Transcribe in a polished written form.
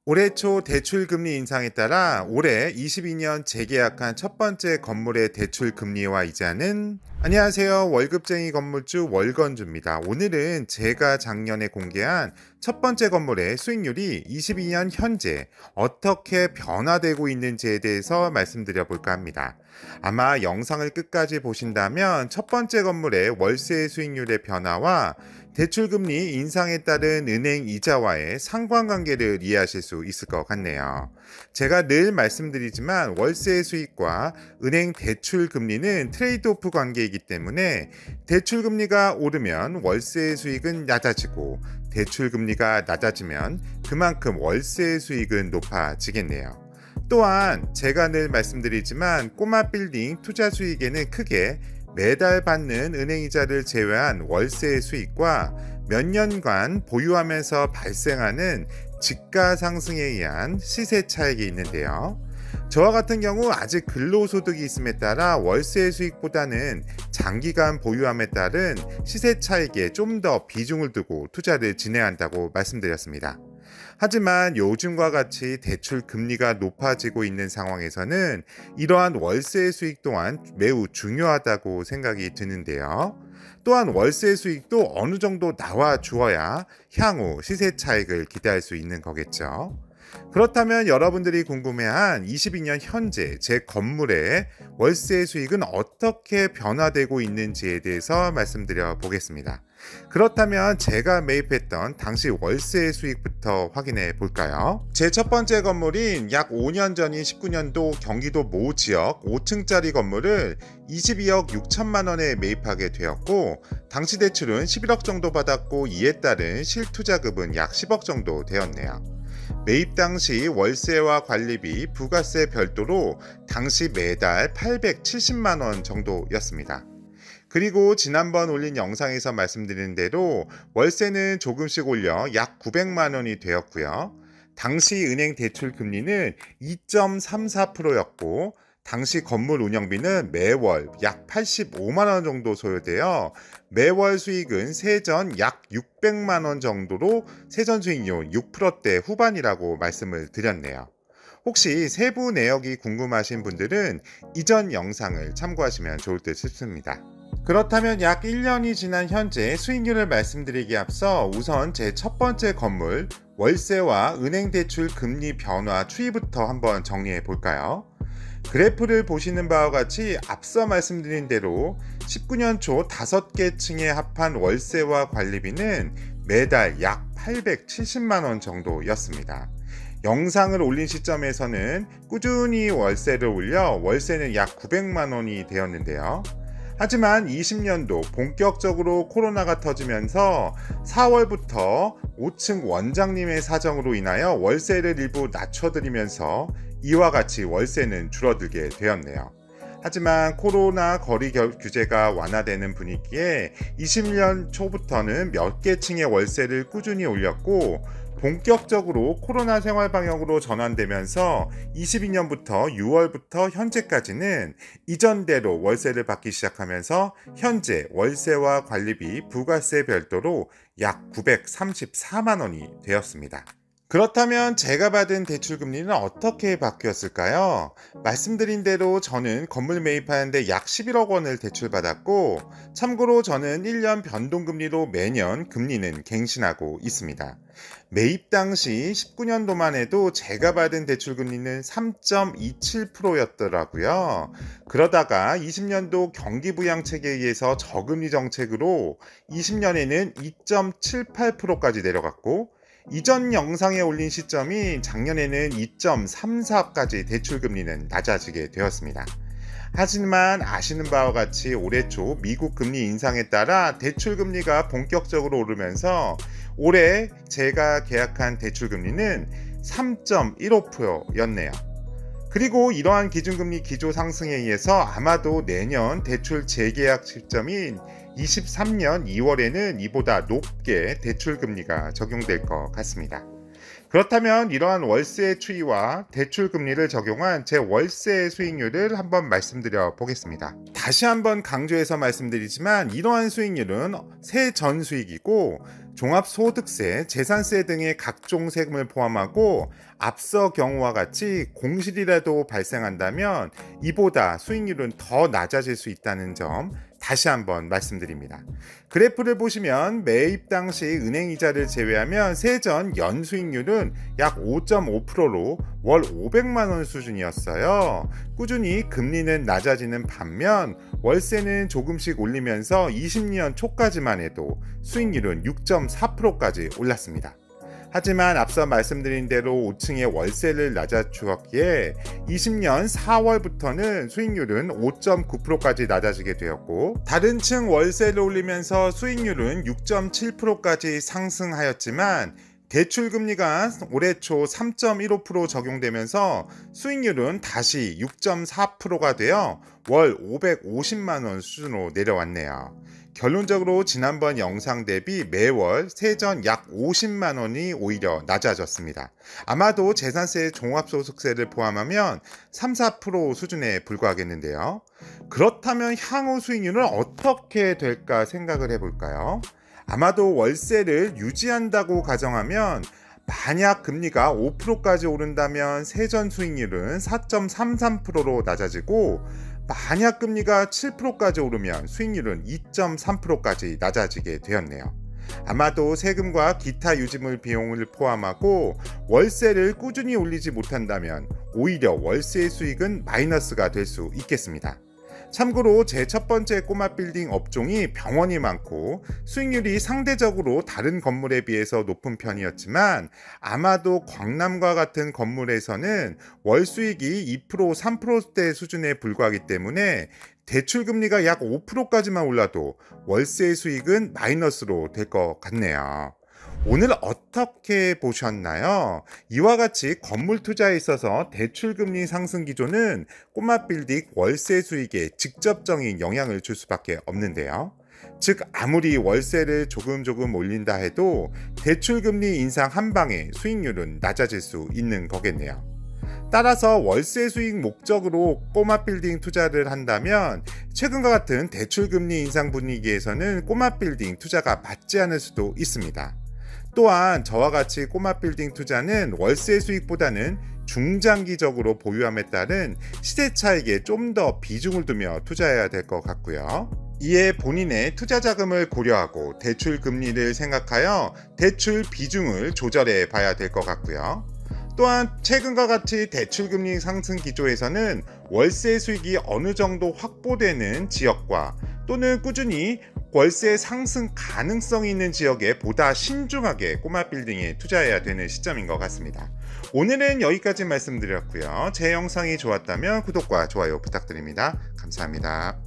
올해 초 대출 금리 인상에 따라 올해 22년 재계약한 첫 번째 건물의 대출 금리와 이자는 안녕하세요. 월급쟁이 건물주 월건주입니다. 오늘은 제가 작년에 공개한 첫 번째 건물의 수익률이 22년 현재 어떻게 변화되고 있는지에 대해서 말씀드려 볼까 합니다. 아마 영상을 끝까지 보신다면 첫 번째 건물의 월세 수익률의 변화와 대출금리 인상에 따른 은행 이자와의 상관관계를 이해하실 수 있을 것 같네요. 제가 늘 말씀드리지만 월세 수익과 은행 대출 금리는 트레이드오프 관계이기 때문에 대출 금리가 오르면 월세 수익은 낮아지고 대출 금리가 낮아지면 그만큼 월세 수익은 높아지겠네요. 또한 제가 늘 말씀드리지만 꼬마 빌딩 투자 수익에는 크게 매달 받는 은행이자를 제외한 월세 수익과 몇 년간 보유하면서 발생하는 집가 상승에 의한 시세 차익이 있는데요. 저와 같은 경우 아직 근로소득이 있음에 따라 월세 수익보다는 장기간 보유함에 따른 시세 차익에 좀 더 비중을 두고 투자를 진행한다고 말씀드렸습니다. 하지만 요즘과 같이 대출 금리가 높아지고 있는 상황에서는 이러한 월세 수익 또한 매우 중요하다고 생각이 드는데요. 또한 월세 수익도 어느 정도 나와 주어야 향후 시세 차익을 기대할 수 있는 거겠죠. 그렇다면 여러분들이 궁금해한 22년 현재 제 건물의 월세 수익은 어떻게 변화되고 있는지에 대해서 말씀드려 보겠습니다. 그렇다면 제가 매입했던 당시 월세 수익부터 확인해 볼까요? 제 첫 번째 건물인 약 5년 전인 19년도 경기도 모 지역 5층짜리 건물을 22억 6천만 원에 매입하게 되었고 당시 대출은 11억 정도 받았고 이에 따른 실투자금은 약 10억 정도 되었네요. 매입 당시 월세와 관리비, 부가세 별도로 당시 매달 870만 원 정도였습니다. 그리고 지난번 올린 영상에서 말씀드린 대로 월세는 조금씩 올려 약 900만 원이 되었고요. 당시 은행 대출 금리는 2.34%였고 당시 건물 운영비는 매월 약 85만 원 정도 소요되어 매월 수익은 세전 약 600만 원 정도로 세전 수익률 6%대 후반이라고 말씀을 드렸네요. 혹시 세부 내역이 궁금하신 분들은 이전 영상을 참고하시면 좋을 듯 싶습니다. 그렇다면 약 1년이 지난 현재 수익률을 말씀드리기에 앞서 우선 제 첫 번째 건물 월세와 은행 대출 금리 변화 추이부터 한번 정리해 볼까요? 그래프를 보시는 바와 같이 앞서 말씀드린 대로 19년 초 5개 층에 합한 월세와 관리비는 매달 약 870만 원 정도였습니다. 영상을 올린 시점에서는 꾸준히 월세를 올려 월세는 약 900만 원이 되었는데요. 하지만 20년도 본격적으로 코로나가 터지면서 4월부터 5층 원장님의 사정으로 인하여 월세를 일부 낮춰드리면서 이와 같이 월세는 줄어들게 되었네요. 하지만 코로나 거리 규제가 완화되는 분위기에 20년 초부터는 몇 개 층의 월세를 꾸준히 올렸고 본격적으로 코로나 생활 방역으로 전환되면서 22년부터 6월부터 현재까지는 이전대로 월세를 받기 시작하면서 현재 월세와 관리비, 부가세 별도로 약 934만 원이 되었습니다. 그렇다면 제가 받은 대출 금리는 어떻게 바뀌었을까요? 말씀드린 대로 저는 건물 매입하는데 약 11억 원을 대출받았고 참고로 저는 1년 변동금리로 매년 금리는 갱신하고 있습니다. 매입 당시 19년도만 해도 제가 받은 대출 금리는 3.27%였더라고요. 그러다가 20년도 경기부양책에 의해서 저금리 정책으로 20년에는 2.78%까지 내려갔고 이전 영상에 올린 시점이 작년에는 2.34까지 대출금리는 낮아지게 되었습니다. 하지만 아시는 바와 같이 올해 초 미국 금리 인상에 따라 대출금리가 본격적으로 오르면서 올해 제가 계약한 대출금리는 3.15%였네요. 그리고 이러한 기준금리 기조 상승에 의해서 아마도 내년 대출 재계약 시점인 23년 2월에는 이보다 높게 대출금리가 적용될 것 같습니다. 그렇다면 이러한 월세 추이와 대출 금리를 적용한 제 월세 수익률을 한번 말씀드려 보겠습니다. 다시 한번 강조해서 말씀드리지만 이러한 수익률은 세전 수익이고 종합소득세, 재산세 등의 각종 세금을 포함하고 앞서 경우와 같이 공실이라도 발생한다면 이보다 수익률은 더 낮아질 수 있다는 점 다시 한번 말씀드립니다. 그래프를 보시면 매입 당시 은행이자를 제외하면 세전 연수익률은 약 5.5%로 월 500만 원 수준이었어요. 꾸준히 금리는 낮아지는 반면 월세는 조금씩 올리면서 20년 초까지만 해도 수익률은 6.4%까지 올랐습니다. 하지만 앞서 말씀드린 대로 5층의 월세를 낮춰주었기에 20년 4월부터는 수익률은 5.9%까지 낮아지게 되었고, 다른 층 월세를 올리면서 수익률은 6.7%까지 상승하였지만 대출금리가 올해 초 3.15% 적용되면서 수익률은 다시 6.4%가 되어 월 550만 원 수준으로 내려왔네요. 결론적으로 지난번 영상 대비 매월 세전 약 50만 원이 오히려 낮아졌습니다. 아마도 재산세 종합소득세를 포함하면 3, 4% 수준에 불과하겠는데요. 그렇다면 향후 수익률은 어떻게 될까 생각을 해볼까요? 아마도 월세를 유지한다고 가정하면 만약 금리가 5%까지 오른다면 세전 수익률은 4.33%로 낮아지고, 만약 금리가 7%까지 오르면 수익률은 2.3%까지 낮아지게 되었네요. 아마도 세금과 기타 유지물 비용을 포함하고 월세를 꾸준히 올리지 못한다면 오히려 월세 수익은 마이너스가 될 수 있겠습니다. 참고로 제 첫 번째 꼬마 빌딩 업종이 병원이 많고 수익률이 상대적으로 다른 건물에 비해서 높은 편이었지만, 아마도 광남과 같은 건물에서는 월 수익이 2%, 3%대 수준에 불과하기 때문에 대출금리가 약 5%까지만 올라도 월세 수익은 마이너스로 될 것 같네요. 오늘 어떻게 보셨나요? 이와 같이 건물 투자에 있어서 대출금리 상승 기조는 꼬마 빌딩 월세 수익에 직접적인 영향을 줄 수밖에 없는데요. 즉, 아무리 월세를 조금 올린다 해도 대출금리 인상 한 방에 수익률은 낮아질 수 있는 거겠네요. 따라서 월세 수익 목적으로 꼬마 빌딩 투자를 한다면 최근과 같은 대출금리 인상 분위기에서는 꼬마 빌딩 투자가 맞지 않을 수도 있습니다. 또한 저와 같이 꼬마 빌딩 투자는 월세 수익보다는 중장기적으로 보유함에 따른 시세 차익에 좀 더 비중을 두며 투자해야 될 것 같고요. 이에 본인의 투자 자금을 고려하고 대출 금리를 생각하여 대출 비중을 조절해 봐야 될 것 같고요. 또한 최근과 같이 대출금리 상승 기조에서는 월세 수익이 어느 정도 확보되는 지역과 또는 꾸준히 월세 상승 가능성이 있는 지역에 보다 신중하게 꼬마 빌딩에 투자해야 되는 시점인 것 같습니다. 오늘은 여기까지 말씀드렸고요. 제 영상이 좋았다면 구독과 좋아요 부탁드립니다. 감사합니다.